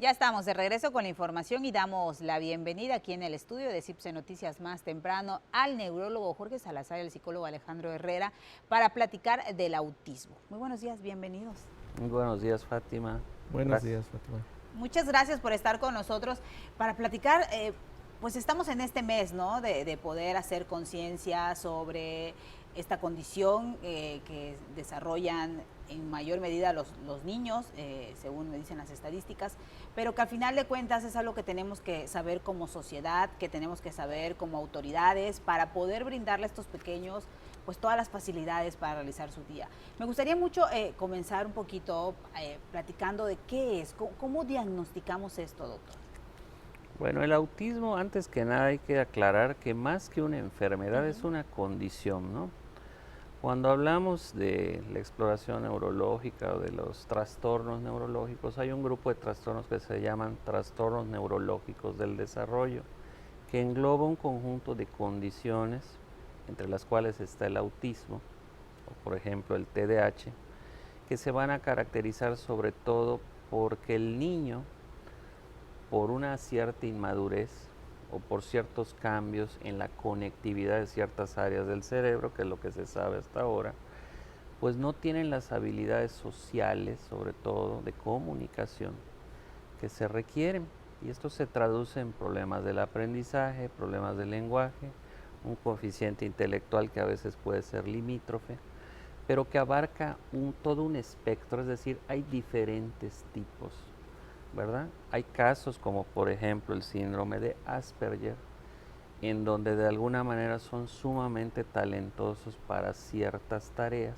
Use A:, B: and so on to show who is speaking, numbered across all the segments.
A: Ya estamos de regreso con la información y damos la bienvenida aquí en el estudio de CIPSE Noticias más temprano al neurólogo Jorge Salazar y al psicólogo Alejandro Herrera para platicar del autismo. Muy buenos días, bienvenidos.
B: Muy buenos días, Fátima.
C: Buenos
B: Gracias.
C: días, Fátima.
A: Muchas gracias por estar con nosotros para platicar. Pues estamos en este mes, ¿no? De poder hacer conciencia sobre esta condición que desarrollan en mayor medida los niños, según me dicen las estadísticas, pero que al final de cuentas es algo que tenemos que saber como sociedad, que tenemos que saber como autoridades para poder brindarle a estos pequeños pues todas las facilidades para realizar su día. Me gustaría mucho comenzar un poquito platicando de qué es, cómo diagnosticamos esto, doctor.
B: Bueno, el autismo, antes que nada hay que aclarar que más que una enfermedad es una condición, ¿no? Cuando hablamos de la exploración neurológica o de los trastornos neurológicos, hay un grupo de trastornos que se llaman trastornos neurológicos del desarrollo, que engloba un conjunto de condiciones, entre las cuales está el autismo, o por ejemplo el TDAH, que se van a caracterizar sobre todo porque el niño, por una cierta inmadurez o por ciertos cambios en la conectividad de ciertas áreas del cerebro, que es lo que se sabe hasta ahora, pues no tienen las habilidades sociales, sobre todo de comunicación, que se requieren. Y esto se traduce en problemas del aprendizaje, problemas del lenguaje, un coeficiente intelectual que a veces puede ser limítrofe, pero que abarca todo un espectro, es decir, hay diferentes tipos, ¿verdad? Hay casos como por ejemplo el síndrome de Asperger, en donde de alguna manera son sumamente talentosos para ciertas tareas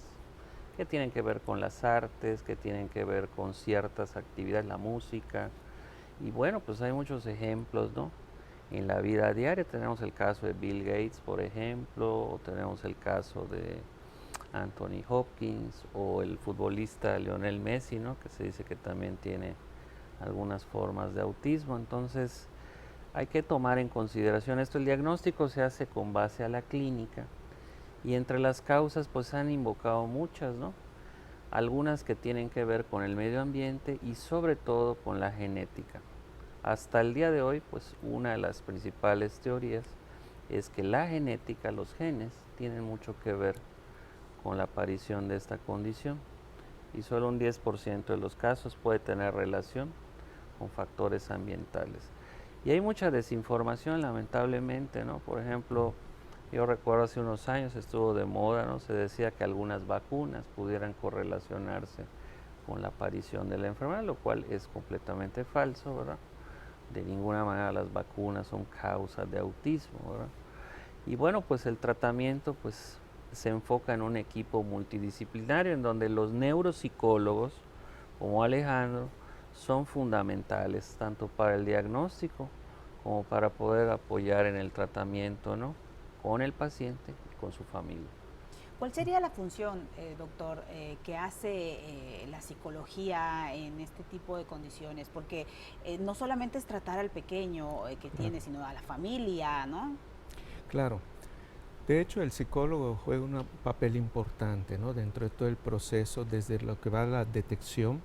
B: que tienen que ver con las artes, que tienen que ver con ciertas actividades, la música, y bueno, pues hay muchos ejemplos, ¿no? En la vida diaria tenemos el caso de Bill Gates, por ejemplo, o tenemos el caso de Anthony Hopkins, o el futbolista Lionel Messi, ¿no? Que se dice que también tiene algunas formas de autismo. Entonces hay que tomar en consideración esto. El diagnóstico se hace con base a la clínica y entre las causas pues han invocado muchas, ¿no? Algunas que tienen que ver con el medio ambiente y sobre todo con la genética. Hasta el día de hoy pues una de las principales teorías es que la genética, los genes, tienen mucho que ver con la aparición de esta condición y solo un 10% de los casos puede tener relación con factores ambientales. Y hay mucha desinformación, lamentablemente, ¿no? Por ejemplo, yo recuerdo hace unos años estuvo de moda, ¿no? Se decía que algunas vacunas pudieran correlacionarse con la aparición de la enfermedad, lo cual es completamente falso, ¿verdad? De ninguna manera las vacunas son causa de autismo, ¿verdad? Y bueno, pues el tratamiento pues se enfoca en un equipo multidisciplinario en donde los neuropsicólogos, como Alejandro, son fundamentales tanto para el diagnóstico como para poder apoyar en el tratamiento, ¿no? Con el paciente y con su familia.
A: ¿Cuál sería la función, doctor, que hace la psicología en este tipo de condiciones? Porque no solamente es tratar al pequeño que tiene, sino a la familia, ¿no?
C: Claro. De hecho, el psicólogo juega un papel importante, ¿no? Dentro de todo el proceso, desde lo que va a la detección,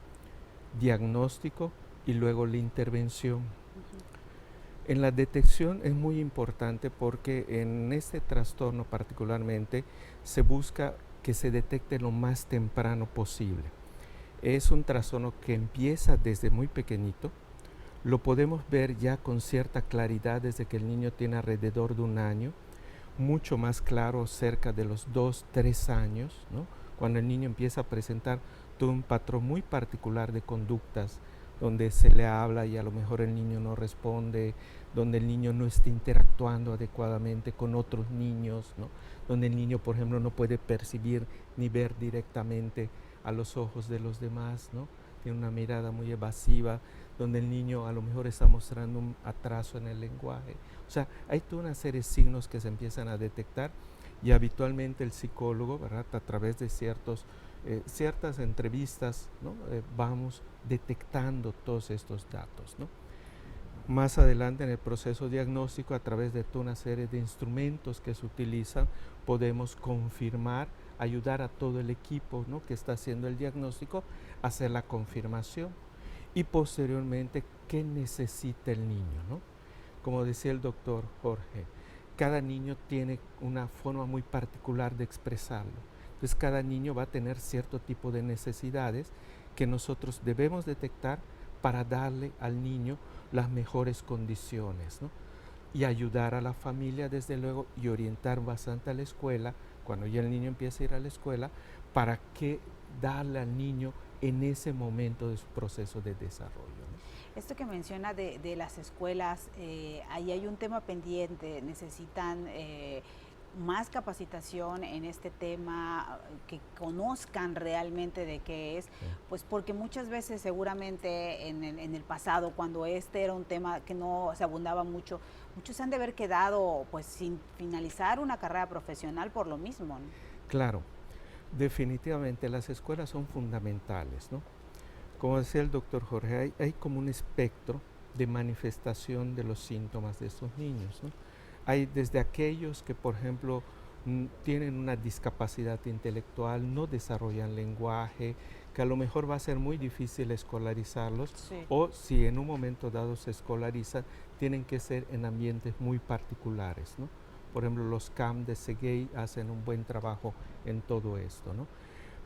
C: diagnóstico y luego la intervención. En la detección es muy importante porque en este trastorno particularmente se busca que se detecte lo más temprano posible. Es un trastorno que empieza desde muy pequeñito. Lo podemos ver ya con cierta claridad desde que el niño tiene alrededor de un año, mucho más claro cerca de los 2, 3 años, ¿no? Cuando el niño empieza a presentar todo un patrón muy particular de conductas, donde se le habla y a lo mejor el niño no responde, donde el niño no está interactuando adecuadamente con otros niños, ¿no? Donde el niño, por ejemplo, no puede percibir ni ver directamente a los ojos de los demás, ¿no? Tiene una mirada muy evasiva, donde el niño a lo mejor está mostrando un atraso en el lenguaje. O sea, hay toda una serie de signos que se empiezan a detectar y habitualmente el psicólogo, ¿verdad?, a través de ciertas entrevistas, ¿no?, vamos detectando todos estos datos, ¿no? Más adelante en el proceso diagnóstico, a través de toda una serie de instrumentos que se utilizan, podemos confirmar, ayudar a todo el equipo, ¿no?, que está haciendo el diagnóstico a hacer la confirmación. y posteriormente qué necesita el niño, ¿no? Como decía el doctor Jorge, cada niño tiene una forma muy particular de expresarlo. Entonces cada niño va a tener cierto tipo de necesidades que nosotros debemos detectar para darle al niño las mejores condiciones, ¿no? Y ayudar a la familia desde luego y orientar bastante a la escuela, cuando ya el niño empieza a ir a la escuela, para qué darle al niño en ese momento de su proceso de desarrollo, ¿no?
A: Esto que menciona de las escuelas, ahí hay un tema pendiente, necesitan más capacitación en este tema, que conozcan realmente de qué es,
C: Sí.
A: pues porque muchas veces seguramente en el pasado, cuando este era un tema que no se abundaba mucho, muchos han de haber quedado pues sin finalizar una carrera profesional por lo mismo, ¿no?
C: Claro, definitivamente las escuelas son fundamentales, ¿no? Como decía el doctor Jorge, hay como un espectro de manifestación de los síntomas de estos niños, ¿no? Hay desde aquellos que, por ejemplo, tienen una discapacidad intelectual, no desarrollan lenguaje, que a lo mejor va a ser muy difícil escolarizarlos,
A: Sí.
C: o si en un momento dado se escolarizan, tienen que ser en ambientes muy particulares, ¿no? Por ejemplo, los CAM de Seguey hacen un buen trabajo en todo esto, ¿no?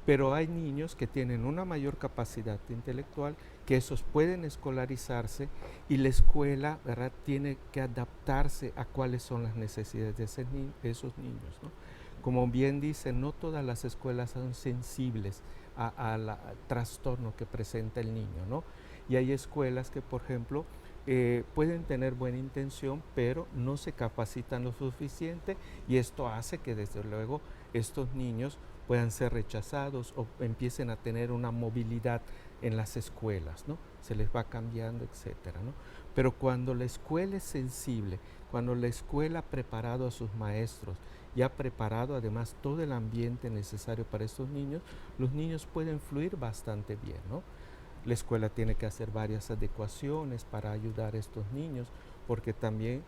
C: Pero hay niños que tienen una mayor capacidad intelectual, que esos pueden escolarizarse y la escuela, ¿verdad?, tiene que adaptarse a cuáles son las necesidades de esos niños, ¿no? Como bien dice, no todas las escuelas son sensibles al trastorno que presenta el niño, ¿no? Y hay escuelas que, por ejemplo, pueden tener buena intención, pero no se capacitan lo suficiente, y esto hace que desde luego estos niños puedan ser rechazados o empiecen a tener una movilidad en las escuelas, ¿no? Se les va cambiando, etcétera, ¿no? Pero cuando la escuela es sensible, cuando la escuela ha preparado a sus maestros y ha preparado además todo el ambiente necesario para estos niños, los niños pueden fluir bastante bien, ¿no? La escuela tiene que hacer varias adecuaciones para ayudar a estos niños, porque también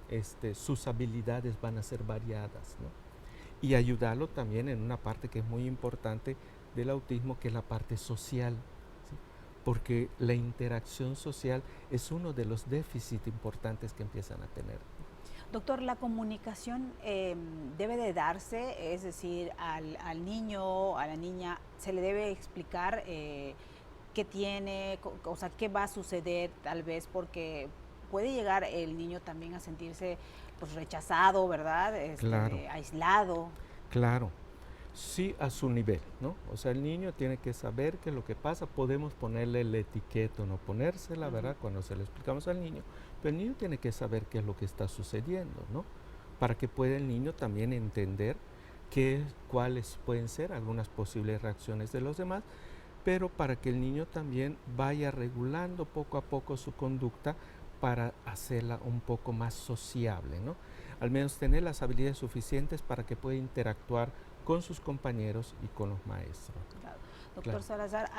C: sus habilidades van a ser variadas, ¿no? Y ayudarlo también en una parte que es muy importante del autismo, que es la parte social, ¿sí? Porque la interacción social es uno de los déficits importantes que empiezan a tener.
A: Doctor, la comunicación debe de darse, es decir, al niño, a la niña, se le debe explicar qué tiene, o sea, qué va a suceder tal vez, porque puede llegar el niño también a sentirse pues rechazado, ¿verdad?
C: Claro,
A: Aislado.
C: claro. Sí, a su nivel, ¿no? O sea, el niño tiene que saber que lo que pasa, podemos ponerle la etiqueta o no ponérsela, ¿verdad? Cuando se lo explicamos al niño, pero el niño tiene que saber qué es lo que está sucediendo, ¿no? Para que pueda el niño también entender cuáles pueden ser algunas posibles reacciones de los demás, pero para que el niño también vaya regulando poco a poco su conducta para hacerla un poco más sociable, ¿no? Al menos tener las habilidades suficientes para que pueda interactuar con sus compañeros y con los maestros.
A: Claro. Doctor
C: Claro.
A: Salazar,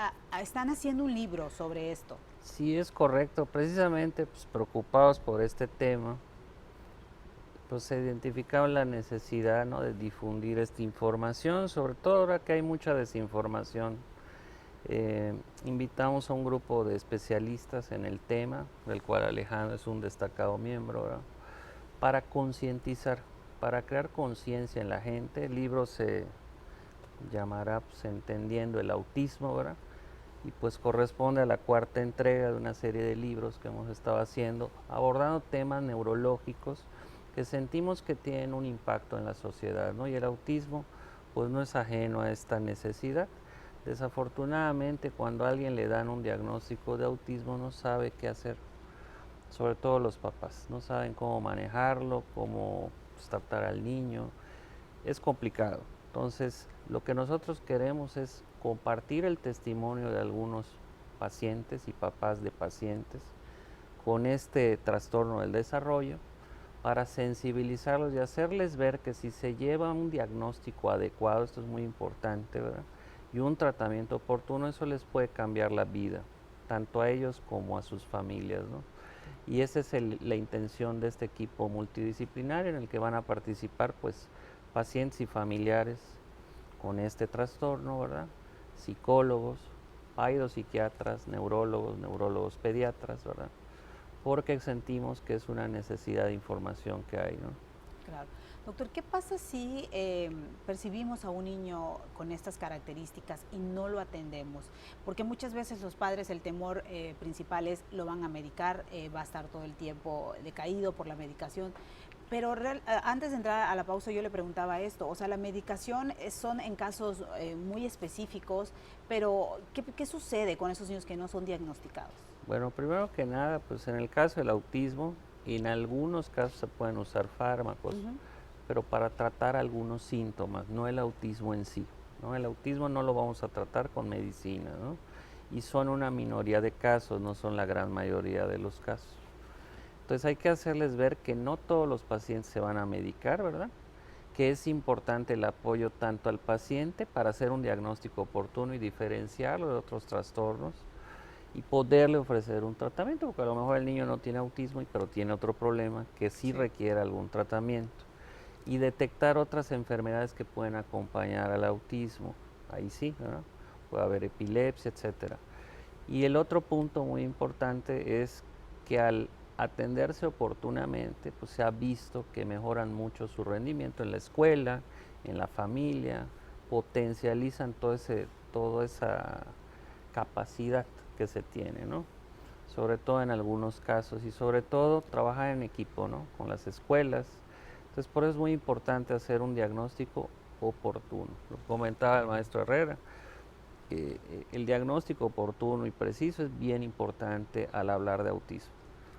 A: están haciendo un libro sobre esto.
B: Sí, es correcto. Precisamente pues, preocupados por este tema, pues se identificaba la necesidad, ¿no?, de difundir esta información, sobre todo ahora que hay mucha desinformación. Invitamos a un grupo de especialistas en el tema, del cual Alejandro es un destacado miembro, ¿verdad?, para concientizar, para crear conciencia en la gente. El libro se llamará pues, Entendiendo el Autismo, ¿verdad?, y pues corresponde a la cuarta entrega de una serie de libros que hemos estado haciendo, abordando temas neurológicos que sentimos que tienen un impacto en la sociedad, ¿no? Y el autismo pues no es ajeno a esta necesidad. Desafortunadamente, cuando a alguien le dan un diagnóstico de autismo, no sabe qué hacer, sobre todo los papás, no saben cómo manejarlo, cómo pues, tratar al niño, es complicado. Entonces, lo que nosotros queremos es compartir el testimonio de algunos pacientes y papás de pacientes con este trastorno del desarrollo, para sensibilizarlos y hacerles ver que si se lleva un diagnóstico adecuado, esto es muy importante, ¿verdad?, y un tratamiento oportuno, eso les puede cambiar la vida, tanto a ellos como a sus familias, ¿no? Y esa es la intención de este equipo multidisciplinario en el que van a participar pues pacientes y familiares con este trastorno, ¿verdad?, psicólogos, Hay dos psiquiatras, neurólogos pediatras, ¿verdad? Porque sentimos que es una necesidad de información que hay, ¿no?
A: Claro. Doctor, ¿qué pasa si percibimos a un niño con estas características y no lo atendemos? Porque muchas veces los padres, el temor principal es lo van a medicar, va a estar todo el tiempo decaído por la medicación. Pero antes de entrar a la pausa yo le preguntaba esto, o sea, la medicación son en casos muy específicos, pero ¿qué sucede con esos niños que no son diagnosticados?
B: Bueno, primero que nada, pues en el caso del autismo, en algunos casos se pueden usar fármacos, pero para tratar algunos síntomas, no el autismo en sí, ¿no? El autismo no lo vamos a tratar con medicina, ¿no? Y son una minoría de casos, no son la gran mayoría de los casos. Entonces hay que hacerles ver que no todos los pacientes se van a medicar, ¿verdad? Que es importante el apoyo tanto al paciente para hacer un diagnóstico oportuno y diferenciarlo de otros trastornos y poderle ofrecer un tratamiento, porque a lo mejor el niño no tiene autismo, pero tiene otro problema que sí requiere algún tratamiento. Y detectar otras enfermedades que pueden acompañar al autismo, ahí sí, ¿verdad? Puede haber epilepsia, etcétera. Y el otro punto muy importante es que al atenderse oportunamente, pues se ha visto que mejoran mucho su rendimiento en la escuela, en la familia, potencializan toda esa capacidad que se tiene, ¿no? Sobre todo en algunos casos y sobre todo trabajar en equipo, ¿no? Con las escuelas. Entonces por eso es muy importante hacer un diagnóstico oportuno. Lo comentaba el maestro Herrera, el diagnóstico oportuno y preciso es bien importante al hablar de autismo.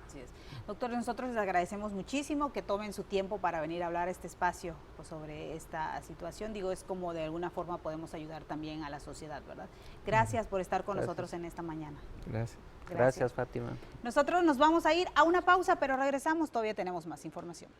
A: Así es. Doctor, nosotros les agradecemos muchísimo que tomen su tiempo para venir a hablar a este espacio pues, sobre esta situación. Digo, es como de alguna forma podemos ayudar también a la sociedad, ¿verdad? Gracias por estar con nosotros en esta mañana.
C: Gracias.
B: Gracias, Fátima.
A: Nosotros nos vamos a ir a una pausa, pero regresamos, todavía tenemos más información.